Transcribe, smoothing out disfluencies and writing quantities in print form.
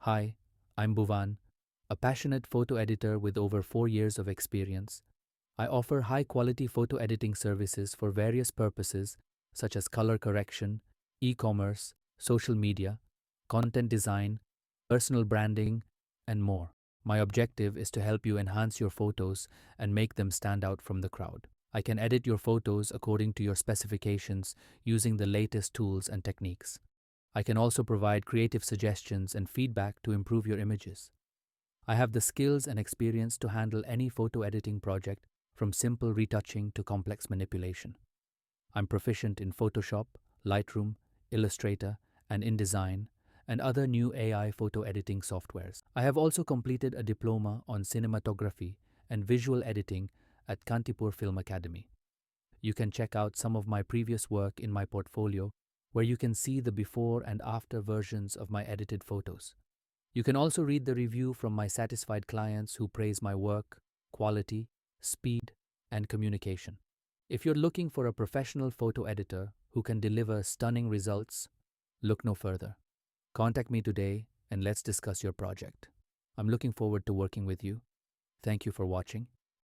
Hi, I'm Bhuvan, a passionate photo editor with over 4 years of experience. I offer high quality photo editing services for various purposes such as color correction, e commerce, social media, content design, personal branding, and more. My objective is to help you enhance your photos and make them stand out from the crowd. I can edit your photos according to your specifications using the latest tools and techniques. I can also provide creative suggestions and feedback to improve your images. I have the skills and experience to handle any photo editing project from simple retouching to complex manipulation. I'm proficient in Photoshop, Lightroom, Illustrator, and InDesign, and other new AI photo editing softwares. I have also completed a diploma on cinematography and visual editing at Kantipur Film Academy. You can check out some of my previous work in my portfolio, where you can see the before and after versions of my edited photos. You can also read the review from my satisfied clients who praise my work, quality, speed, and communication. If you're looking for a professional photo editor who can deliver stunning results, look no further. Contact me today and let's discuss your project. I'm looking forward to working with you. Thank you for watching.